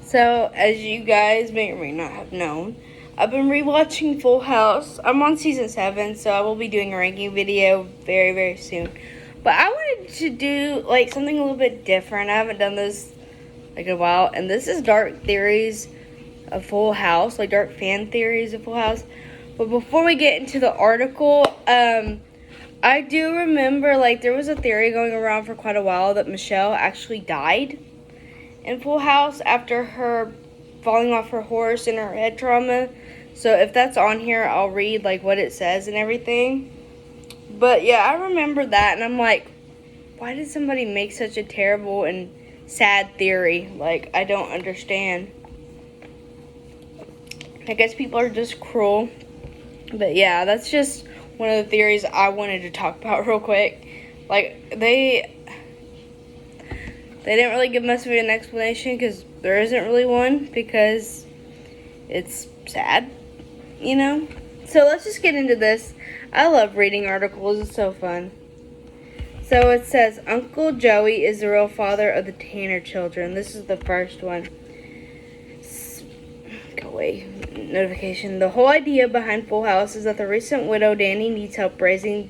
So, as you guys may or may not have known, I've been rewatching Full House. I'm on season 7, so I will be doing a ranking video very, very soon. But I wanted to do like something a little bit different. I haven't done this like in a while, and this is dark theories of Full House, like dark fan theories of Full House. But before we get into the article, I do remember like there was a theory going around for quite a while that Michelle actually died in Full House after her falling off her horse and her head trauma. So if that's on here, I'll read like what it says and everything. But yeah, I remember that, and I'm like, why did somebody make such a terrible and sad theory? Like, I don't understand. I guess people are just cruel. But yeah, that's just one of the theories I wanted to talk about real quick. Like, they didn't really give much of an explanation because there isn't really one, because it's sad, you know? So let's just get into this. I love reading articles. It's so fun. So it says, Uncle Joey is the real father of the Tanner children. This is the first one. Go away. Notification. The whole idea behind Full House is that the recent widow Danny needs help raising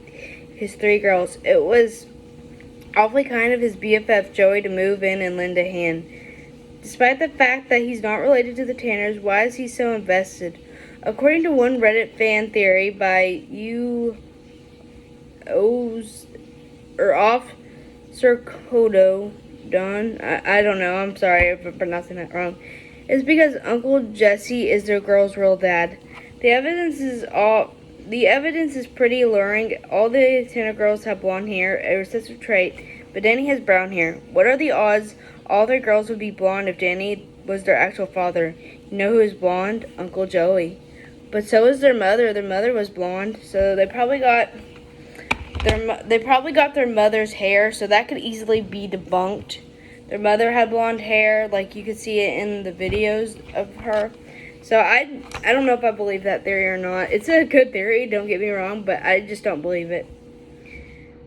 his 3 girls. It was awfully kind of his BFF Joey to move in and lend a hand. Despite the fact that he's not related to the Tanners, why is he so invested? According to one Reddit fan theory by off Circodo Don, I don't know, I'm sorry if I'm pronouncing that wrong, it's because Uncle Jesse is their girl's real dad. The evidence is pretty alluring. All the Tanner girls have blonde hair, a recessive trait, but Danny has brown hair. What are the odds all their girls would be blonde if Danny was their actual father? You know who is blonde? Uncle Joey. But so is their mother. Their mother was blonde, so they probably got their mother's hair, so that could easily be debunked. Their mother had blonde hair, like you could see it in the videos of her. So I don't know if I believe that theory or not. It's a good theory, don't get me wrong, but I just don't believe it.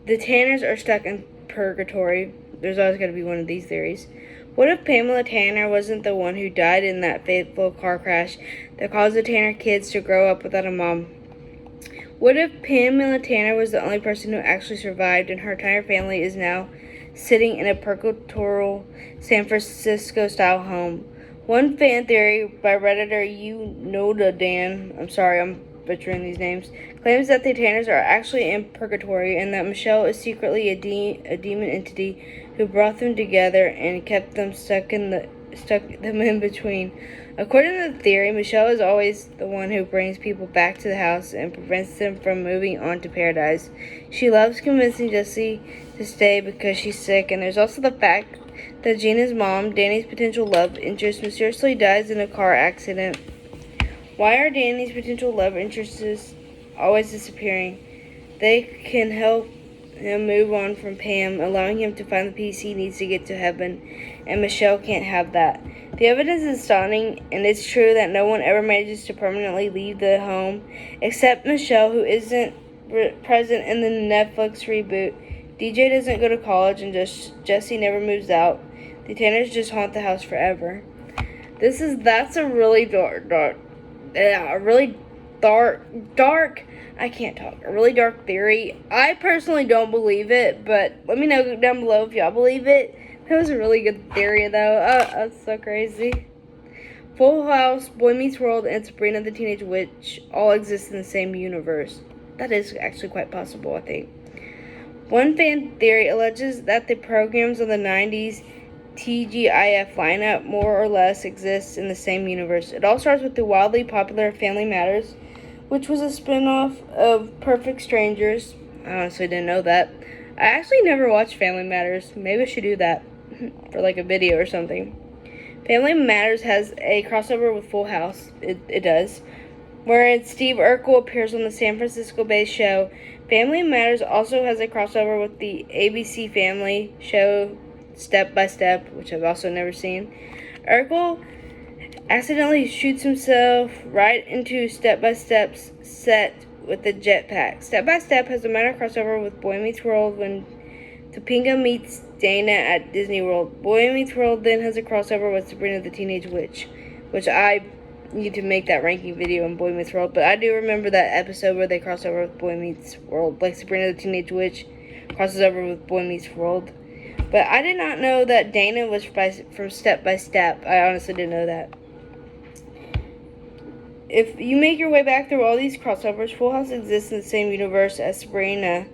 The Tanners are stuck in purgatory. There's always going to be one of these theories. What if Pamela Tanner wasn't the one who died in that fateful car crash that caused the Tanner kids to grow up without a mom? What if Pamela Tanner was the only person who actually survived and her entire family is now sitting in a purgatorial San Francisco-style home? One fan theory by Redditor Dan, I'm sorry, I'm butchering these names, claims that the Tanners are actually in purgatory and that Michelle is secretly a demon entity who brought them together and kept them stuck them in between. According to the theory, Michelle is always the one who brings people back to the house and prevents them from moving on to paradise. She loves convincing Jesse to stay because she's sick, and there's also the fact that Gina's mom, Danny's potential love interest, mysteriously dies in a car accident. Why are Danny's potential love interests always disappearing? They can help him move on from Pam, allowing him to find the peace he needs to get to heaven, and Michelle can't have that. The evidence is stunning, and it's true that no one ever manages to permanently leave the home, except Michelle, who isn't present in the Netflix reboot. DJ doesn't go to college, and Jesse never moves out. The Tanners just haunt the house forever. That's a really dark, I can't talk. A really dark theory. I personally don't believe it, but let me know down below if y'all believe it. That was a really good theory, though. Oh, that's so crazy. Full House, Boy Meets World, and Sabrina the Teenage Witch all exist in the same universe. That is actually quite possible, I think. One fan theory alleges that the programs of the 90s TGIF lineup more or less exists in the same universe. It all starts with the wildly popular Family Matters, which was a spin-off of Perfect Strangers. I honestly didn't know that. I actually never watched Family Matters. Maybe I should do that for like a video or something. Family Matters has a crossover with Full House. It does. Wherein Steve Urkel appears on the San Francisco-based show. Family Matters also has a crossover with the ABC Family show Step by Step, which I've also never seen. Urkel accidentally shoots himself right into Step by Step's set with the jetpack. Step by Step has a minor crossover with Boy Meets World when Topanga meets Dana at Disney World. Boy Meets World then has a crossover with Sabrina the Teenage Witch, which I need to make that ranking video on Boy Meets World. But I do remember that episode where they cross over with Boy Meets World, like Sabrina the Teenage Witch crosses over with Boy Meets World. But I did not know that Dana was from Step by Step. I honestly didn't know that. If you make your way back through all these crossovers, Full House exists in the same universe as Sabrina,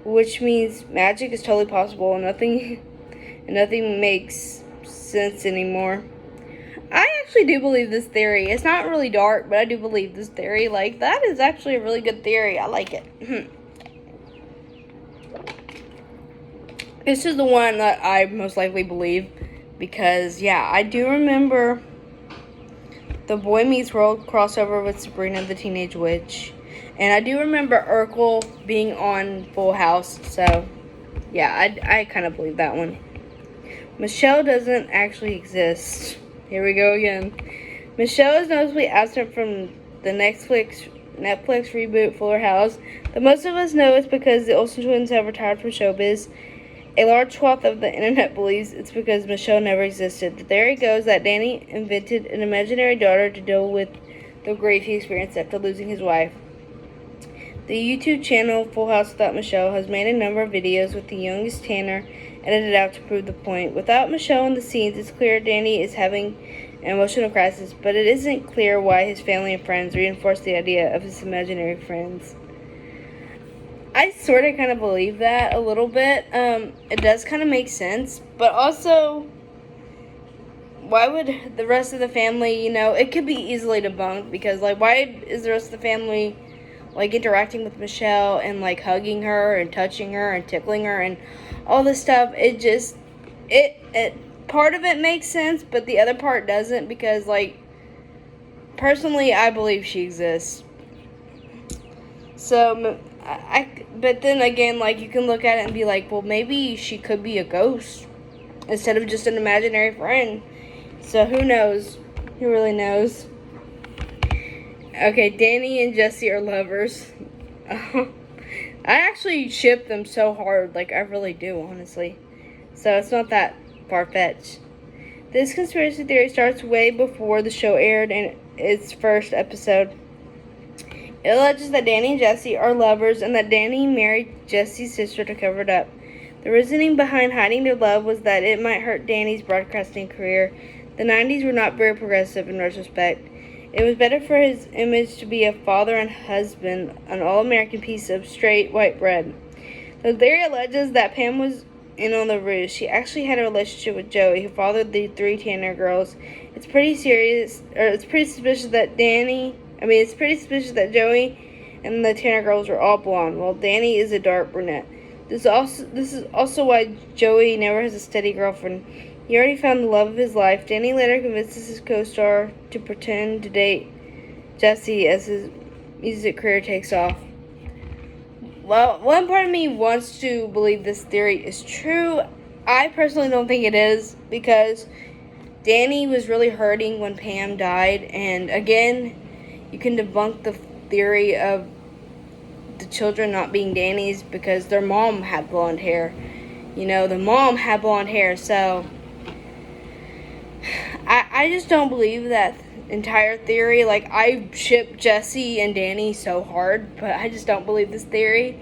which means magic is totally possible and nothing makes sense anymore. I actually do believe this theory. It's not really dark, but I do believe this theory. Like, that is actually a really good theory. I like it. This is the one that I most likely believe because, yeah, I do remember the Boy Meets World crossover with Sabrina the Teenage Witch. And I do remember Urkel being on Full House. So, yeah, I kind of believe that one. Michelle doesn't actually exist. Here we go again. Michelle is noticeably absent from the Netflix reboot Fuller House. The most of us know it's because the Olsen twins have retired from showbiz. A large swath of the internet believes it's because Michelle never existed. The theory goes that Danny invented an imaginary daughter to deal with the grief he experienced after losing his wife. The YouTube channel Full House Without Michelle has made a number of videos with the youngest Tanner edited out to prove the point. Without Michelle in the scenes, it's clear Danny is having an emotional crisis, but it isn't clear why his family and friends reinforce the idea of his imaginary friends. I sort of kind of believe that a little bit. It does kind of make sense, but also, why would the rest of the family, it could be easily debunked because, like, why is the rest of the family, like, interacting with Michelle and, like, hugging her and touching her and tickling her and all this stuff? It just, part of it makes sense, but the other part doesn't because, like, personally, I believe she exists. So, but then again, like, you can look at it and be like, well, maybe she could be a ghost instead of just an imaginary friend. So who knows? Who really knows? Okay, Danny and Jesse are lovers. I actually ship them so hard, like, I really do, honestly. So it's not that far-fetched. This conspiracy theory starts way before the show aired in its first episode. It alleges that Danny and Jesse are lovers and that Danny married Jesse's sister to cover it up. The reasoning behind hiding their love was that it might hurt Danny's broadcasting career. The 90s were not very progressive in retrospect. It was better for his image to be a father and husband, an all-American piece of straight white bread. The theory alleges that Pam was in on the ruse. She actually had a relationship with Joey, who fathered the 3 Tanner girls. It's pretty suspicious that Joey and the Tanner girls are all blonde, while Danny is a dark brunette. This is also why Joey never has a steady girlfriend. He already found the love of his life. Danny later convinces his co-star to pretend to date Jesse as his music career takes off. Well, one part of me wants to believe this theory is true. I personally don't think it is because Danny was really hurting when Pam died, and again, you can debunk the theory of the children not being Danny's because their mom had blonde hair. The mom had blonde hair, so I just don't believe that entire theory. Like, I ship Jesse and Danny so hard, but I just don't believe this theory.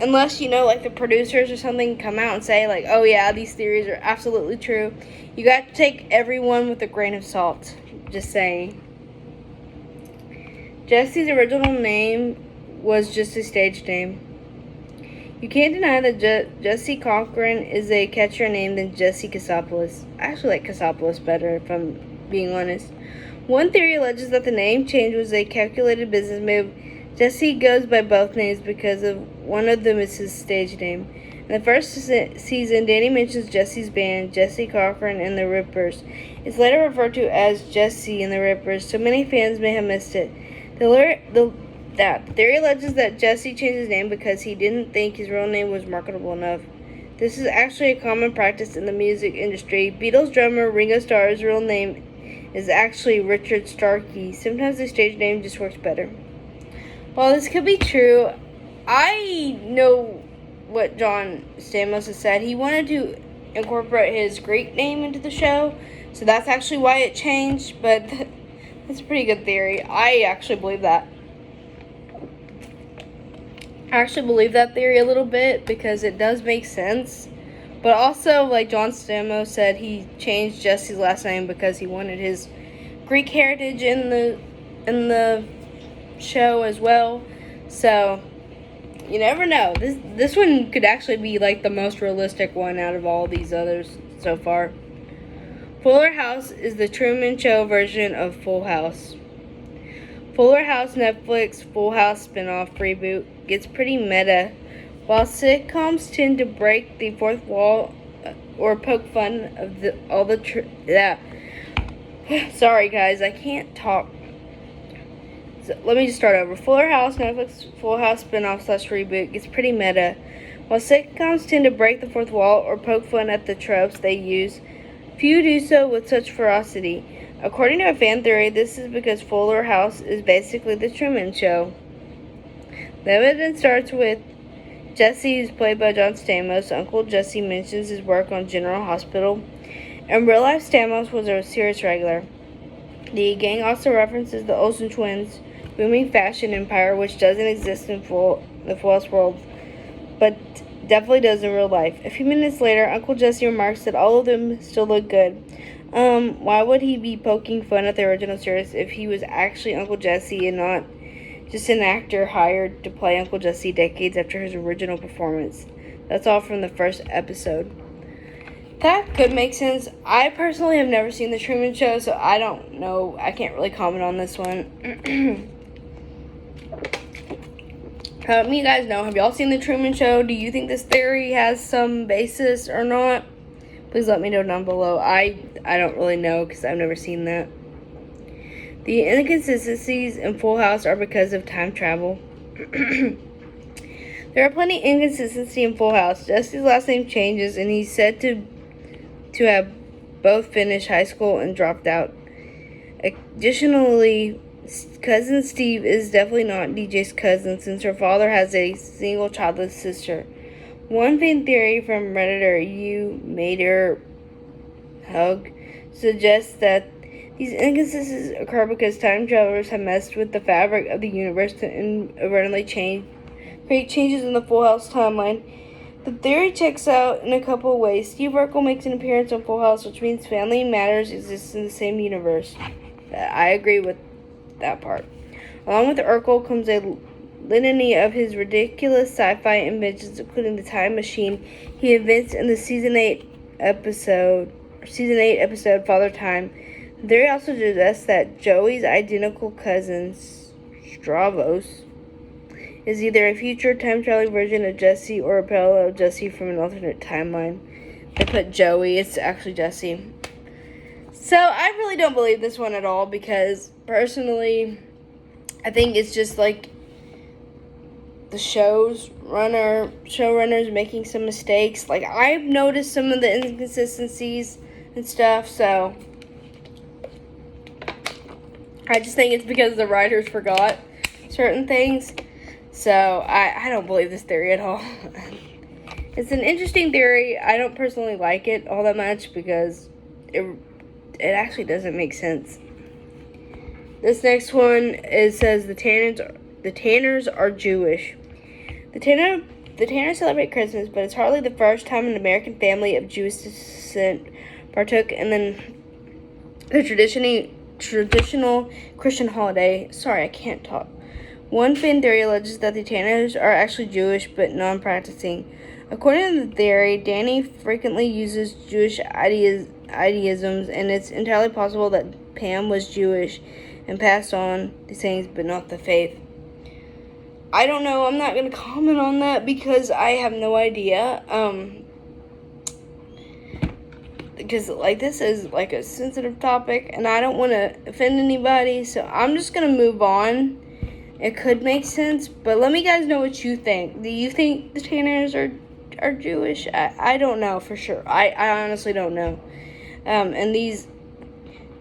Unless, like, the producers or something come out and say, like, oh yeah, these theories are absolutely true. You got to take everyone with a grain of salt. Just saying. Jesse's original name was just a stage name. You can't deny that Jesse Cochran is a catchier name than Jesse Kasopoulos. I actually like Kasopoulos better, if I'm being honest. One theory alleges that the name change was a calculated business move. Jesse goes by both names because of one of them is his stage name. In the first season, Danny mentions Jesse's band, Jesse Cochran and the Rippers. It's later referred to as Jesse and the Rippers, so many fans may have missed it. The theory alleges that Jesse changed his name because he didn't think his real name was marketable enough. This is actually a common practice in the music industry. Beatles drummer Ringo Starr's real name is actually Richard Starkey. Sometimes the stage name just works better. While this could be true, I know what John Stamos has said. He wanted to incorporate his Greek name into the show. So that's actually why it changed, but that's a pretty good theory. I actually believe that. I actually believe that theory a little bit because it does make sense. But also, like John Stamos said, he changed Jesse's last name because he wanted his Greek heritage in the show as well. So you never know. This one could actually be like the most realistic one out of all these others so far. Fuller House is the Truman Show version of Full House. Fuller House Netflix Full House spinoff reboot gets pretty meta. While sitcoms tend to break the fourth wall or poke fun of Sorry guys, I can't talk. So, let me just start over. Fuller House Netflix Full House spinoff / reboot gets pretty meta. While sitcoms tend to break the fourth wall or poke fun at the tropes they use, few do so with such ferocity. According to a fan theory, this is because Fuller House is basically the Truman Show. The evidence starts with Jesse, who's played by John Stamos. Uncle Jesse mentions his work on General Hospital. In real life, Stamos was a serious regular. The gang also references the Olsen twins' booming fashion empire, which doesn't exist in the Full House world, but definitely does in real life. A few minutes later, Uncle Jesse remarks that all of them still look good. Why would he be poking fun at the original series if he was actually Uncle Jesse and not just an actor hired to play Uncle Jesse decades after his original performance? That's all from the first episode. That could make sense. I personally have never seen The Truman Show, so I don't know. I can't really comment on this one. Let me guys know. Have y'all seen The Truman Show? Do you think this theory has some basis or not? Please let me know down below. I don't really know because I've never seen that. The inconsistencies in Full House are because of time travel. There are plenty of inconsistency in Full House. Jesse's last name changes, and he's said to have both finished high school and dropped out. Additionally, cousin Steve is definitely not DJ's cousin since her father has a single childless sister. One fan theory from Redditor You Made Her Hug suggests that these inconsistencies occur because time travelers have messed with the fabric of the universe to inadvertently create changes in the Full House timeline. The theory checks out in a couple of ways. Steve Urkel makes an appearance on Full House, which means Family Matters exists in the same universe. I agree with that part. Along with Urkel comes a litany of his ridiculous sci-fi inventions, including the time machine he invents in the season 8 episode Father Time. The theory also suggests that Joey's identical cousin, Stravos, is either a future time-traveling version of Jesse or a parallel Jesse from an alternate timeline. They put Joey, it's actually Jesse. So, I really don't believe this one at all because, personally, I think it's just like the showrunners making some mistakes. Like, I've noticed some of the inconsistencies and stuff, so I just think it's because the writers forgot certain things. So, I don't believe this theory at all. It's an interesting theory. I don't personally like it all that much because it actually doesn't make sense. This next one, it says the Tanners are Jewish. The Tanners celebrate Christmas, but it's hardly the first time an American family of Jewish descent partook in the traditional Christian holiday. Sorry, I can't talk. One fan theory alleges that the Tanners are actually Jewish but non-practicing. According to the theory, Danny frequently uses Jewish idealisms, and it's entirely possible that Pam was Jewish and passed on these things but not the faith. I don't know. I'm not going to comment on that because I have no idea. Because, like, this is, like, a sensitive topic, and I don't want to offend anybody, so I'm just going to move on. It could make sense, but let me guys know what you think. Do you think the Tanners are Jewish? I don't know for sure. I honestly don't know. And these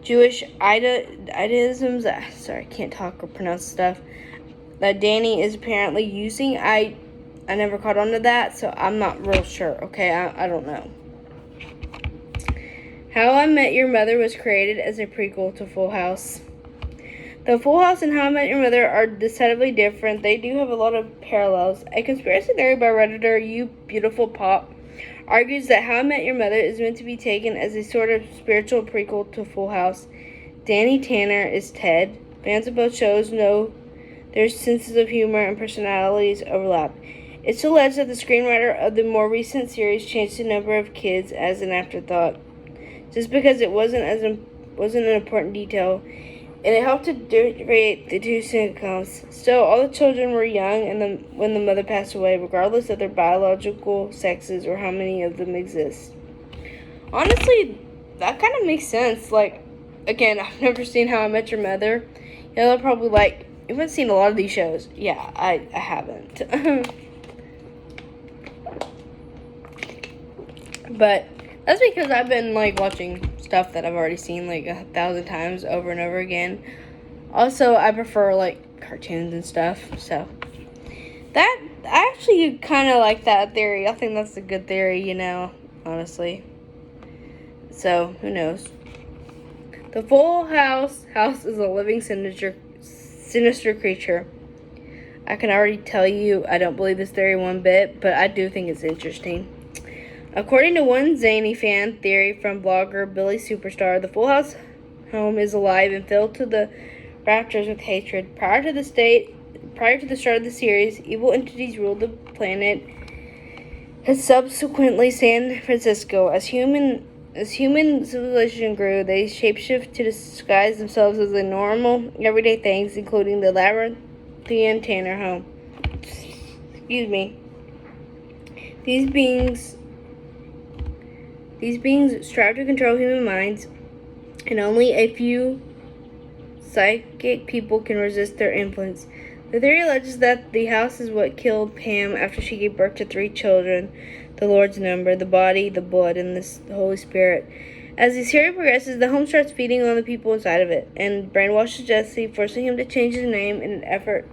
Jewish idealisms, sorry, I can't talk or pronounce stuff, that Danny is apparently using, I never caught on to that, so I'm not real sure, okay? I don't know. How I Met Your Mother was created as a prequel to Full House. Though Full House and How I Met Your Mother are decidedly different, they do have a lot of parallels. A conspiracy theory by Redditor You Beautiful Pop argues that How I Met Your Mother is meant to be taken as a sort of spiritual prequel to Full House. Danny Tanner is Ted. Fans of both shows know their senses of humor and personalities overlap. It's alleged that the screenwriter of the more recent series changed the number of kids as an afterthought, just because it wasn't an important detail, and it helped to create the two sitcoms. Still, all the children were young when the mother passed away, regardless of their biological sexes or how many of them exist. Honestly, that kind of makes sense. Like, again, I've never seen How I Met Your Mother. They're probably like, you haven't seen a lot of these shows. Yeah, I haven't. But that's because I've been like watching stuff that I've already seen like 1,000 times over and over again. Also, I prefer like cartoons and stuff. So that I actually kind of like that theory. I think that's a good theory, honestly. So who knows? The Full House is a living sinister creature. I can already tell you I don't believe this theory one bit, but I do think it's interesting. According to one zany fan theory from blogger Billy Superstar, the Full House home is alive and filled to the rafters with hatred. Prior to the start of the series, evil entities ruled the planet, and subsequently San Francisco. As human civilization grew, they shapeshift to disguise themselves as the normal, everyday things, including the labyrinthian Tanner home. Excuse me. These beings strive to control human minds, and only a few psychic people can resist their influence. The theory alleges that the house is what killed Pam after she gave birth to 3 children, the Lord's number, the body, the blood, and the Holy Spirit. As the series progresses, the home starts feeding on the people inside of it, and brainwashes Jesse, forcing him to change his name in an effort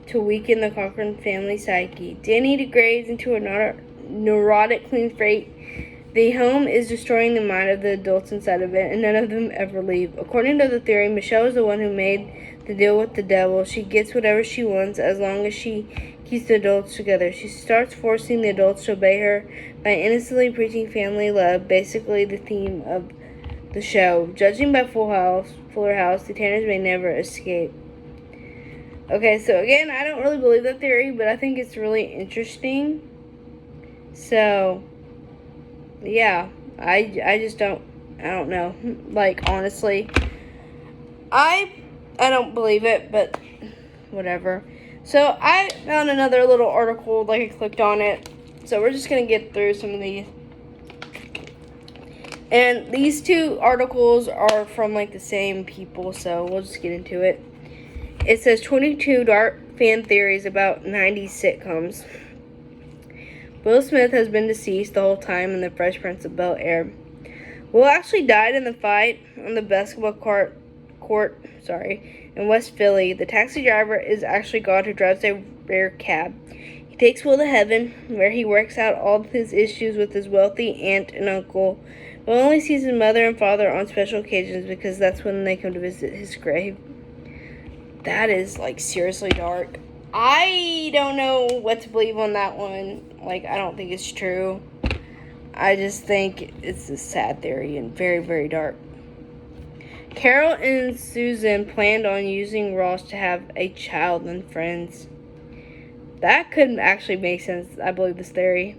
to weaken the Cochran family psyche. Danny degrades into a neurotic clean freight. The home is destroying the mind of the adults inside of it, and none of them ever leave. According to the theory, Michelle is the one who made the deal with the devil. She gets whatever she wants as long as she keeps the adults together. She starts forcing the adults to obey her by innocently preaching family love, basically the theme of the show. Judging by Fuller House, the Tanners may never escape. Okay, so again, I don't really believe that theory, but I think it's really interesting. So yeah, I just don't know. Like, honestly, I don't believe it, but whatever. So I found another little article, like I clicked on it. So we're just gonna get through some of these. And these 2 articles are from like the same people, so we'll just get into it. It says 22 dark fan theories about 90s sitcoms. Will Smith has been deceased the whole time in The Fresh Prince of Bel-Air. Will actually died in the fight on the basketball court in West Philly. The taxi driver is actually God who drives a rare cab. He takes Will to heaven, where he works out all of his issues with his wealthy aunt and uncle. Will only sees his mother and father on special occasions because that's when they come to visit his grave. That is, like, seriously dark. I don't know what to believe on that one. Like, I don't think it's true. I just think it's a sad theory and very, very dark. Carol and Susan planned on using Ross to have a child and friends. That could actually make sense. I believe this theory.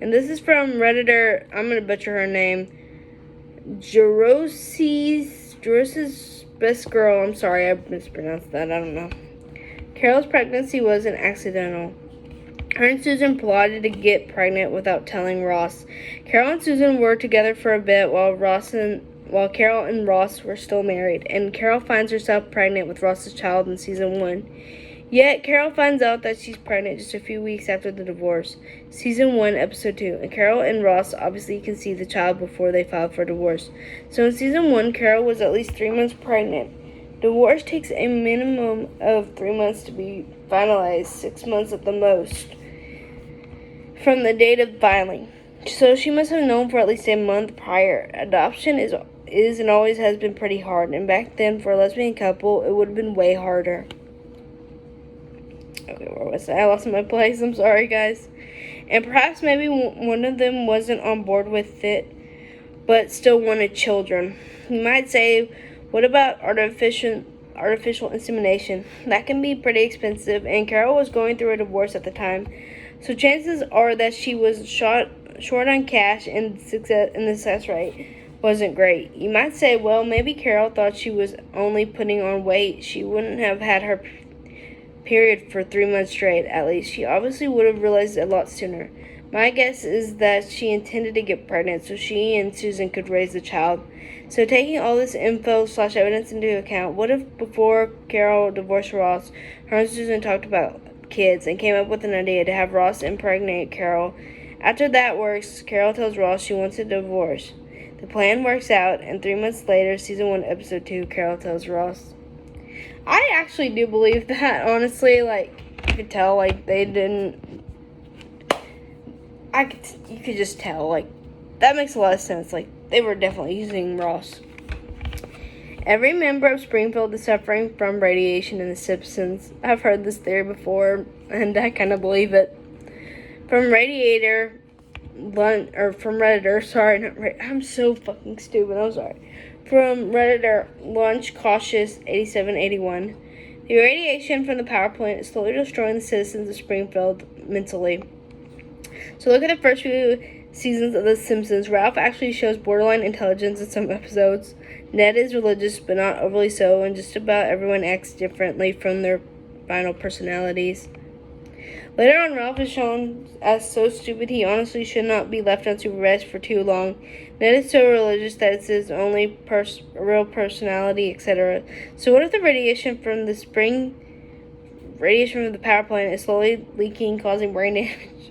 And this is from Redditor, I'm going to butcher her name, Jerosi's Best Girl. I'm sorry, I mispronounced that. I don't know. Carol's pregnancy wasn't accidental. Her and Susan plotted to get pregnant without telling Ross. Carol and Susan were together for a bit while Carol and Ross were still married, and Carol finds herself pregnant with Ross's child in season 1. Yet, Carol finds out that she's pregnant just a few weeks after the divorce. Season 1, episode 2. And Carol and Ross obviously conceived the child before they filed for divorce. So in season 1, Carol was at least 3 months pregnant. Divorce takes a minimum of 3 months to be finalized, 6 months at the most, from the date of filing. So she must have known for at least a month prior. Adoption is and always has been pretty hard, and back then for a lesbian couple, it would have been way harder. Okay, where was I? I lost my place. I'm sorry, guys. And perhaps maybe one of them wasn't on board with it, but still wanted children. You might say, what about artificial insemination? That can be pretty expensive, and Carol was going through a divorce at the time. So chances are that she was short on cash, and the success rate wasn't great. You might say, well, maybe Carol thought she was only putting on weight. She wouldn't have had her period for 3 months straight, at least. She obviously would have realized it a lot sooner. My guess is that she intended to get pregnant so she and Susan could raise the child. So taking all this info/evidence into account, what if before Carol divorced Ross, her and Susan talked about kids and came up with an idea to have Ross impregnate Carol? After that works, Carol tells Ross she wants a divorce. The plan works out, and 3 months later, season 1, episode 2, Carol tells Ross. I actually do believe that, honestly. Like, you could tell, like, they didn't. You could just tell, like, that makes a lot of sense. Like, they were definitely using Ross. Every member of Springfield is suffering from radiation in The Simpsons. I've heard this theory before, and I kind of believe it. From Redditor, I'm so fucking stupid, I'm sorry. From Redditor, Lunch Cautious 8781. The radiation from the power plant is slowly destroying the citizens of Springfield mentally. So look at the first few seasons of The Simpsons. Ralph actually shows borderline intelligence in some episodes. Ned is religious, but not overly so, and just about everyone acts differently from their final personalities. Later on, Ralph is shown as so stupid he honestly should not be left unsupervised for too long. Ned is so religious that it's his only real personality, etc. So what if the radiation from the power plant is slowly leaking, causing brain damage?